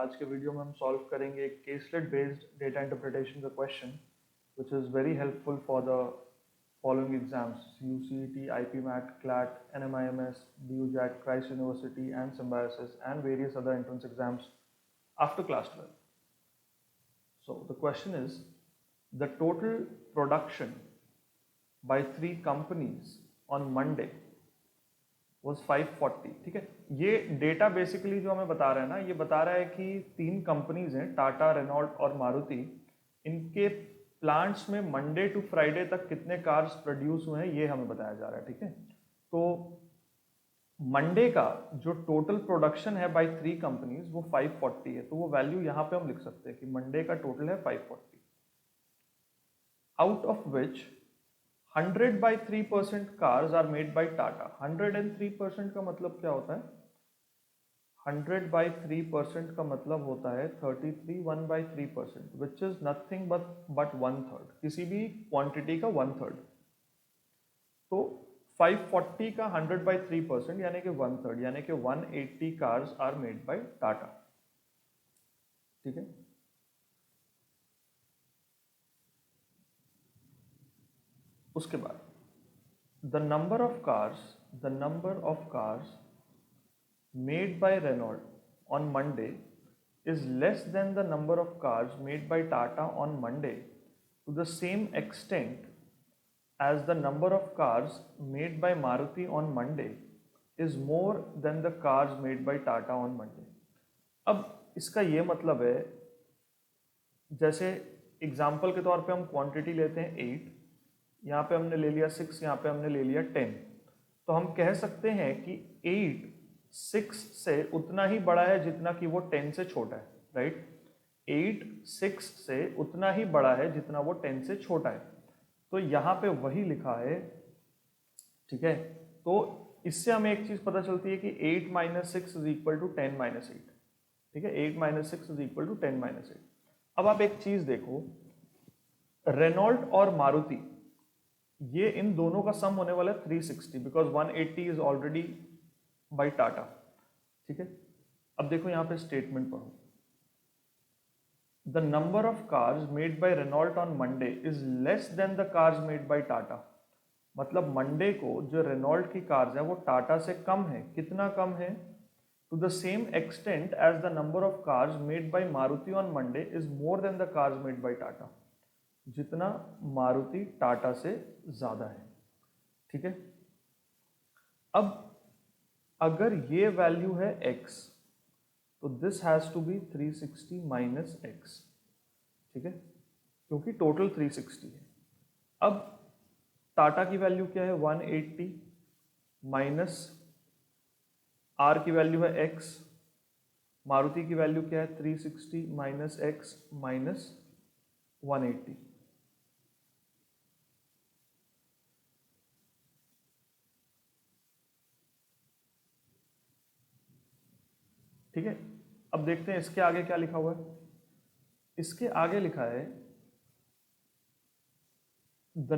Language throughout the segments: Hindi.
आज के वीडियो में हम सॉल्व करेंगे एक केसलेट बेस्ड डेटा इंटरप्रिटेशन का question which is very helpful for the following exams CUCET, IPMAT, CLAT, NMIMS, BUJAT, Christ University and Symbiosis and various other entrance exams after class 12. So the question is the total production by 3 companies on Monday was 540. ठीक है, ये डेटा बेसिकली जो हमें बता रहा है ना, ये बता रहा है कि 3 कंपनीज हैं, टाटा, रेनॉल्ट और मारुति, इनके प्लांट्स में मंडे टू फ्राइडे तक कितने कार्स प्रोड्यूस हुए हैं ये हमें बताया जा रहा है। ठीक है, तो मंडे का जो टोटल प्रोडक्शन है बाय 3 कंपनीज वो 540 है, तो वो वैल्यू यहाँ पे हम लिख सकते हैं कि मंडे का टोटल है 540, out of which 100 by 3% cars are made by Tata. 103% का मतलब क्या होता है? 100 by 3% का मतलब होता है 33 1 by 3%, which is nothing but 1/3. किसी भी क्वांटिटी का 1/3. तो 540 का 100 by 3% यानी कि 1/3, यानी कि 180 cars are made by Tata. ठीक है, उसके बाद the number of cars made by Renault on Monday is less than the number of cars made by Tata on Monday to the same extent as the number of cars made by Maruti on Monday is more than the cars made by Tata on Monday. अब इसका ये मतलब है, जैसे एग्जाम्पल के तौर पे हम क्वांटिटी लेते हैं 8, यहाँ पे हमने ले लिया 6, यहाँ पे हमने ले लिया 10, तो हम कह सकते हैं कि 8 6 से उतना ही बड़ा है जितना कि वो 10 से छोटा है, राइट? 8 6 से उतना ही बड़ा है जितना वो 10 से छोटा है, तो यहाँ पे वही लिखा है। ठीक है, तो इससे हमें एक चीज पता चलती है कि 8 - 6 इज इक्वल टू 10 - 8। ठीक है, 8 - 6 इज इक्वल टू 10 - 8। अब आप एक चीज देखो, रेनॉल्ट और मारुति, ये इन दोनों का सम होने वाला है 360, because 180 is already by Tata. ठीक है, अब देखो यहाँ पे स्टेटमेंट पढ़ो, the number of cars made by Renault on Monday is less than the cars made by Tata. मतलब मंडे को जो रेनॉल्ट की कार्स है वो टाटा से कम है। कितना कम है? To the same extent as the number of cars made by Maruti on Monday is more than the cars made by Tata. जितना मारुति टाटा से ज्यादा है। ठीक है, अब अगर ये वैल्यू है x, तो this has to be 360 minus x। ठीक है, क्योंकि टोटल 360 है। अब टाटा की वैल्यू क्या है? 180 माइनस r की वैल्यू है x, मारुति की वैल्यू क्या है? 360 माइनस x माइनस 180। ठीक है, अब देखते हैं इसके आगे क्या लिखा हुआ है। इसके आगे लिखा है the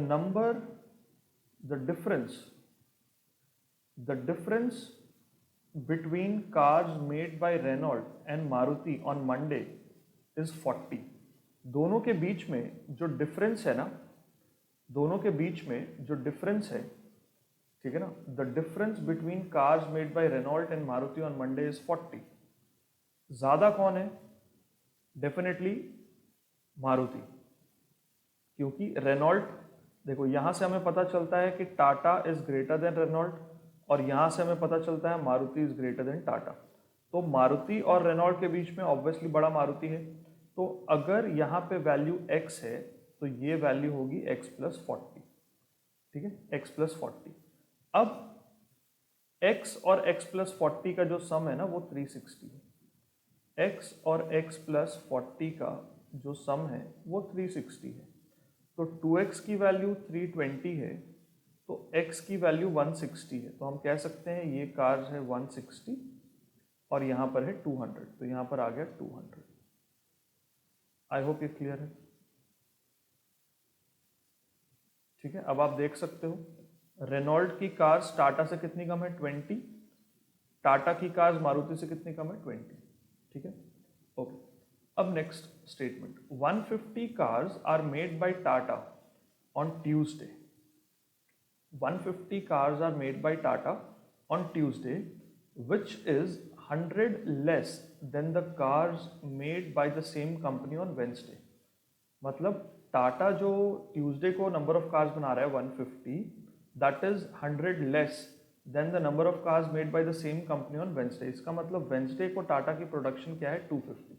difference between cars made by Renault and Maruti on Monday is 40। दोनों के बीच में जो डिफरेंस है ना, दोनों के बीच में जो डिफरेंस है, ठीक है ना, the difference between cars made by Renault and Maruti on Monday is 40। ज्यादा कौन है? डेफिनेटली मारुति, क्योंकि रेनॉल्ट, देखो यहां से हमें पता चलता है कि Tata is greater than Renault, और यहां से हमें पता चलता है Maruti is greater than Tata. तो मारुति और रेनॉल्ट के बीच में ऑब्वियसली बड़ा मारुति है। तो अगर यहाँ पे वैल्यू x है तो ये वैल्यू होगी x + 40। ठीक है, x + 40। अब x और x + 40 का जो सम है ना वो 360 है। x और x + 40 का जो सम है वो 360 है। तो 2x की वैल्यू 320 है, तो x की वैल्यू 160 है। तो हम कह सकते हैं ये कार्स है 160 और यहाँ पर है 200, तो यहाँ पर आ गया 200। आई होप ये क्लियर है। ठीक है, अब आप देख सकते हो रेनॉल्ट की कार्स टाटा से कितनी कम है? 20। टाटा की कार्स मारुति से कितनी कम है? 20। ठीक है, ओके, अब next statement, 150 cars are made by Tata on Tuesday. 150 cars are made by Tata on Tuesday, which is 100 less than the cars made by the same company on Wednesday. मतलब टाटा जो ट्यूसडे को नंबर ऑफ कार्स बना रहा है 150, that is 100 less than the number of cars made by the same company on Wednesday. इसका मतलब वेंसडे को टाटा की प्रोडक्शन क्या है 250,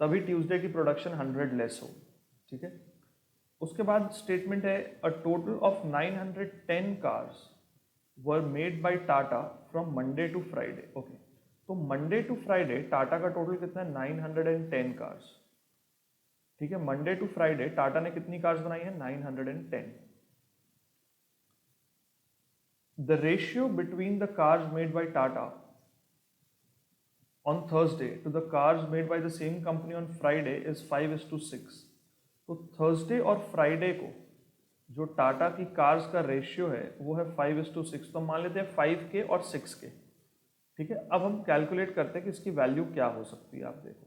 तभी ट्यूसडे की प्रोडक्शन 100 लेस हो. ठीक है, उसके बाद स्टेटमेंट है a total of 910 cars were made by Tata from Monday to Friday. Okay, तो मंडे टू फ्राइडे टाटा का टोटल कितना है 910 कार्स. ठीक है, मंडे टू फ्राइडे टाटा ने कितनी कार्स बनाई है 910. The ratio between the cars made by Tata on Thursday to the cars made by the same company on Friday is 5:6. तो थर्सडे और फ्राइडे को जो टाटा की कार्स का रेशियो है वो है 5:6. तो मान लेते हैं 5 के और 6 के. ठीक है, अब हम कैलकुलेट करते हैं कि इसकी वैल्यू क्या हो सकती है. आप देखो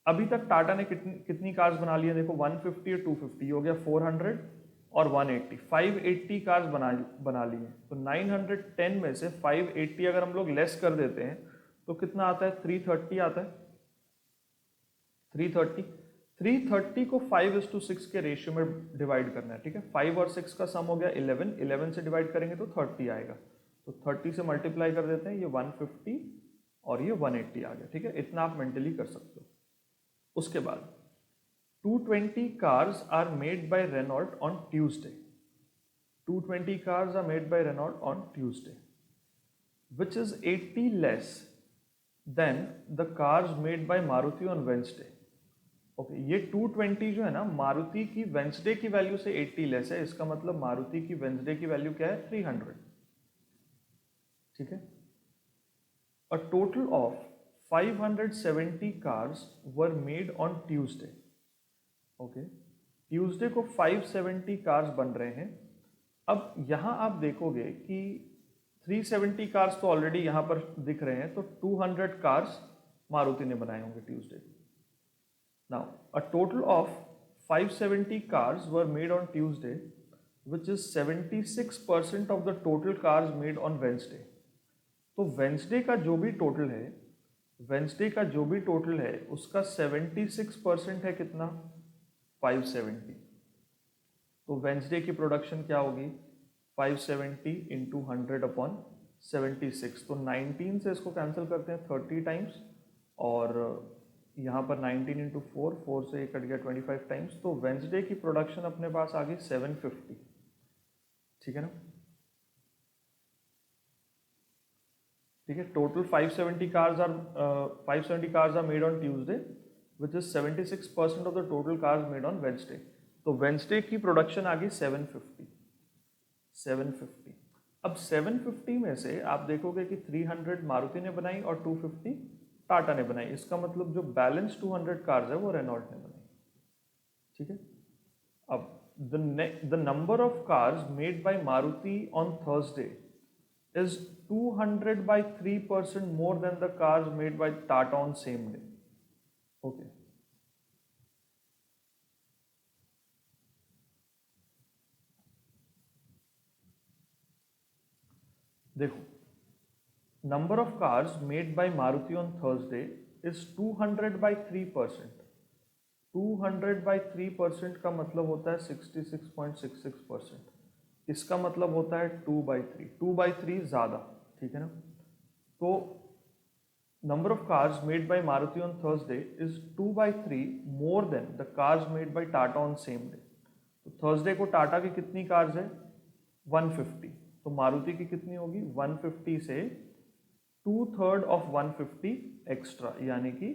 अभी तक टाटा ने कितनी कार्स बना ली है. देखो 150 और 250 हो गया 400 और 180, 580 कार्स बना ली है. तो 910 में से 580 अगर हम लोग लेस कर देते हैं तो कितना आता है 330 आता है. 330 को 5:6 के रेशियो में डिवाइड करना है. ठीक है, 5 और 6 का सम हो गया 11, 11 से डिवाइड करेंगे तो 30 आएगा. तो 30 से मल्टीप्लाई कर देते हैं, ये 150 और ये 180 आ गया. ठीक है, इतना आप मेंटली कर सकते हो. उसके बाद 220 cars are made by Renault on Tuesday. 220 cars are made by Renault on Tuesday, which is 80 less than the cars made by Maruti on Wednesday. Okay, ये 220 जो है ना मारुति की वेंसडे की वैल्यू से 80 लेस है. इसका मतलब मारुति की वेंसडे की वैल्यू क्या है 300. ठीक है, a total of 570 cars were made on Tuesday. Okay, Tuesday को 570 कार्स बन रहे हैं. अब यहां आप देखोगे कि 370 कार्स तो ऑलरेडी यहां पर दिख रहे हैं, तो 200 कार्स मारुति ने बनाए होंगे Tuesday. Now a total of 570 cars were made on Tuesday which is 76% of the total cars made on Wednesday. तो वेंसडे का जो भी टोटल है उसका 76% है कितना 570. तो वेंसडे की प्रोडक्शन क्या होगी 570 इंटू 100/76. तो 19 से इसको कैंसिल करते हैं 30 टाइम्स, और यहाँ पर 19 इंटू 4 से कट गया 25 टाइम्स. तो वेंसडे की प्रोडक्शन अपने पास आ गई 750. ठीक है ना. ठीक है, total 570 cars are made on Tuesday which is 76% of the total cars made on Wednesday. तो Wednesday की प्रोडक्शन आ गई 750. अब 750 में से आप देखोगे कि 300 मारुति ने बनाई और 250 टाटा ने बनाई. इसका मतलब जो बैलेंस 200 कार्स है वो रेनॉल्ट ने बनाई. ठीक है, अब the number of cars made by Maruti on Thursday is 200/3% more than the cars made by Tata on same day. Okay, देखो number of cars made by Maruti on Thursday is 200/3%. 200/3% का मतलब होता है 66.66%. इसका मतलब होता है 2/3 ज्यादा. ठीक है ना. तो number of cars made by Maruti on Thursday is 2/3 more than the cars made by Tata on same day. तो थर्सडे को टाटा की कितनी कार्स है 150, तो मारुति की कितनी होगी 150 से 2/3 ऑफ 150 एक्स्ट्रा, यानी कि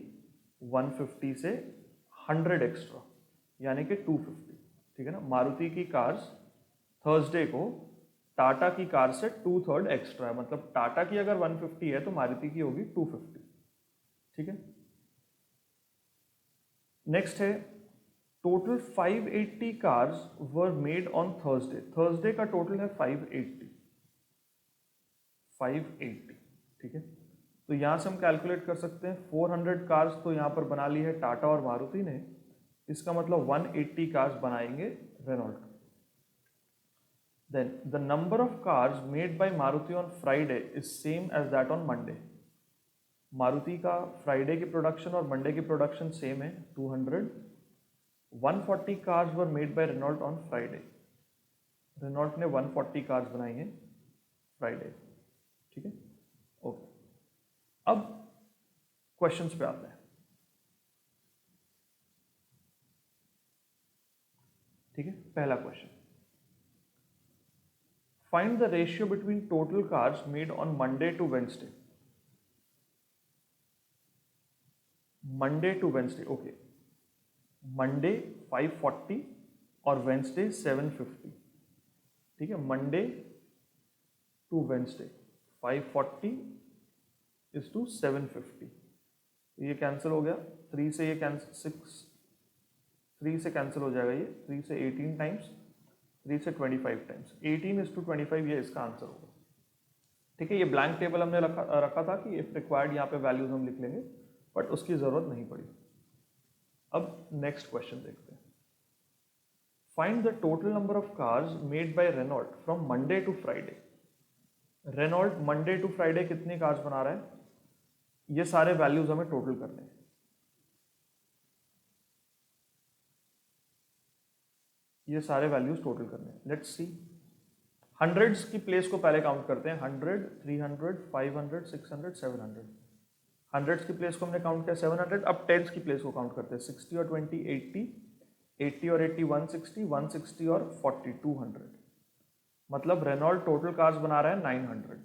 150 से 100 एक्स्ट्रा, यानी कि 250. ठीक है ना. मारुति की कार्स थर्सडे को टाटा की कार से 2/3 एक्स्ट्रा है. मतलब टाटा की अगर 150 है तो मारुति की होगी 250. ठीक है. नेक्स्ट है total 580 cars were made on Thursday. Thursday का टोटल है 580. ठीक है. तो यहाँ से हम कैलकुलेट कर सकते हैं 400 कार्स तो यहाँ पर बना ली है टाटा और मारुति ने, इसका मतलब 180 कार्स बनाएंगे Renault. Then the number of cars made by Maruti on Friday is same as that on Monday. Maruti का फ्राइडे की प्रोडक्शन और मंडे की प्रोडक्शन सेम है 200। 140 cars were made by Renault on Friday. Renault ने 140 कार्स बनाई हैं फ्राइडे, ठीक है, ओके। अब क्वेश्चंस पे आते हैं, ठीक है। पहला question, find the ratio between total cars made on Monday to Wednesday. Monday to Wednesday, okay. Monday 540 और वेंसडे 750, ठीक है। Monday to Wednesday 540 is to 750, ये कैंसिल हो गया, 3 से ये कैंसिल, 3 से कैंसिल हो जाएगा, ये 3 से 18 टाइम्स, 3 से 25 टाइम्स, 18 इज टू 25, ये इसका आंसर होगा, ठीक है। ये ब्लैंक टेबल हमने रखा था कि इफ रिक्वायर्ड यहाँ पे वैल्यूज हम लिख लेंगे, बट उसकी जरूरत नहीं पड़ी। अब नेक्स्ट क्वेश्चन देखते हैं, find the total number of cars made by Renault from Monday to Friday. Renault Monday to Friday कितनी कार्स बना रहा है, ये सारे वैल्यूज हमें टोटल करने हैं। ये सारे वैल्यूज टोटल करने हैं, लेट्स सी। हंड्रेड्स की प्लेस को पहले काउंट करते हैं, 100, 300, 500, 600, 700। हंड्रेड्स की प्लेस को हमने काउंट किया 700। अब टेंस की प्लेस को काउंट करते हैं, 60 और 20 80, 80 और 80 160, 160 और 40 200। मतलब रेनॉल्ट टोटल कार्स बना रहा है 900,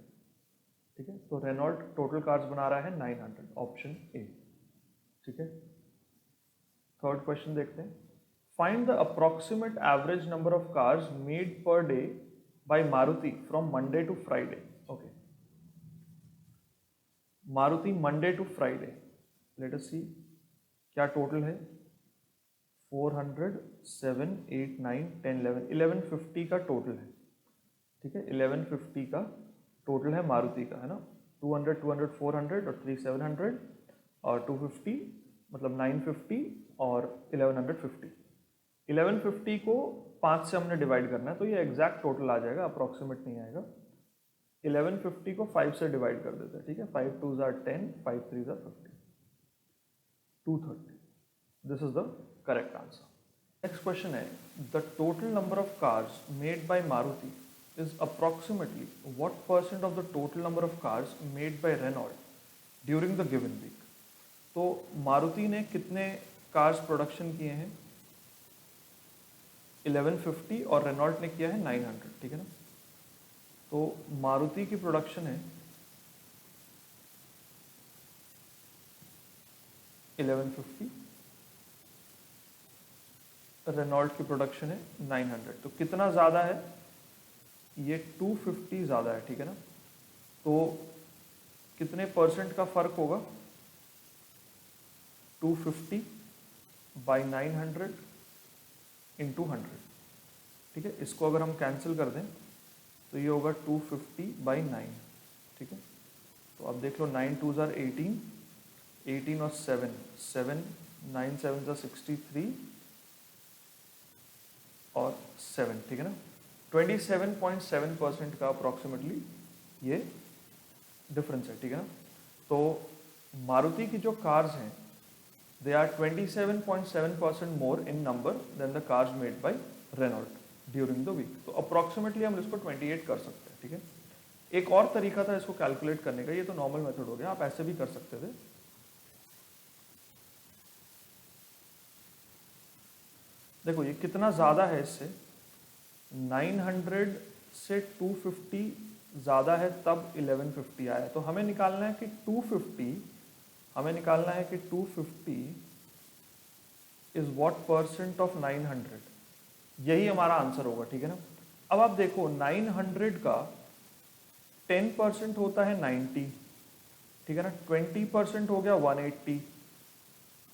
ठीक है। तो रेनॉल्ट टोटल कार्स बना रहा है 900, ऑप्शन ए, ठीक है। थर्ड क्वेश्चन देखते हैं, find the approximate average number of cars made per day by Maruti from Monday to Friday, okay. Maruti Monday to Friday, let us see क्या टोटल है, 400, 7, 8, 9, 10, 11, 1150 का टोटल है, ठीक है। 1150 का टोटल है मारुति का, है ना। 200, 200, 400 और 3 700 और 250 मतलब 950 और 1150। 1150 को 5 से हमने डिवाइड करना है, तो ये एग्जैक्ट टोटल आ जाएगा, अप्रॉक्सीमेट नहीं आएगा। 1150 को 5 से डिवाइड कर देते हैं, ठीक है। 5 2s are 10, 5 3s are 50, 230। This is the correct answer. Next question है, the total number of cars made by Maruti is approximately what % of the total number of cars made by Renault during the given week। तो मारुति ने कितने कार्स प्रोडक्शन किए हैं, 1150 और रेनॉल्ट ने किया है 900, ठीक है ना। तो मारुति की प्रोडक्शन है 1150, रेनॉल्ट की प्रोडक्शन है 900, तो कितना ज़्यादा है, ये 250 ज़्यादा है, ठीक है ना। तो कितने % का फर्क होगा, 250 बाई 900 इंटू 100, ठीक है। इसको अगर हम कैंसिल कर दें तो ये होगा 250 बाई 9, ठीक है। तो अब देख लो, 9 2s are 18, 18 और 7, 7, 9 7s are 63 और 7, ठीक है ना। 27.7% का अप्रॉक्सीमेटली ये डिफरेंस है, ठीक है ना। तो मारुति की जो कार्स हैं, they are 27.7% more in number than the cars made by Renault during the week. तो अप्रॉक्सीमेटली हम इसको 28 कर सकते हैं, ठीक है। एक और तरीका था इसको कैलकुलेट करने का, ये तो नॉर्मल मेथड हो गया, आप ऐसे भी कर सकते थे। देखो ये कितना ज़्यादा है इससे, 900 से 250 ज़्यादा है, तब 1150 आया। तो हमें निकालना है कि 250 इज व्हाट % ऑफ 900, यही हमारा आंसर होगा, ठीक है ना। अब आप देखो 900 का 10% होता है 90, ठीक है ना। 20% हो गया 180,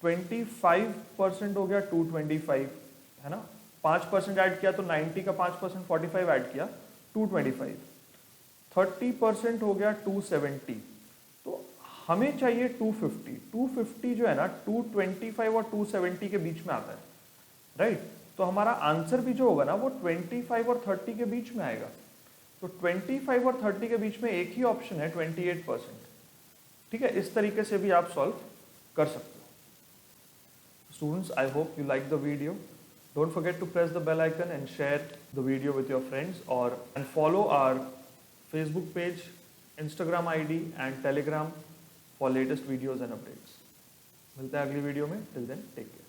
25% हो गया 225, है ना। 5% ऐड किया तो 90 का 5% 45 ऐड किया 225, 30% हो गया 270। तो हमें चाहिए 250। 250 जो है ना 225 और 270 के बीच में आता है, राइट? तो हमारा आंसर भी जो होगा ना वो 25 और 30 के बीच में आएगा। तो 25 और 30 के बीच में एक ही ऑप्शन है 28%। ठीक है, इस तरीके से भी आप सॉल्व कर सकते हो। Students, I hope you like the video. Don't forget to press the bell icon and share the video with your friends, and follow our Facebook page, Instagram ID and Telegram for latest videos and updates. मिलते हैं अगली वीडियो में। Till then, take care.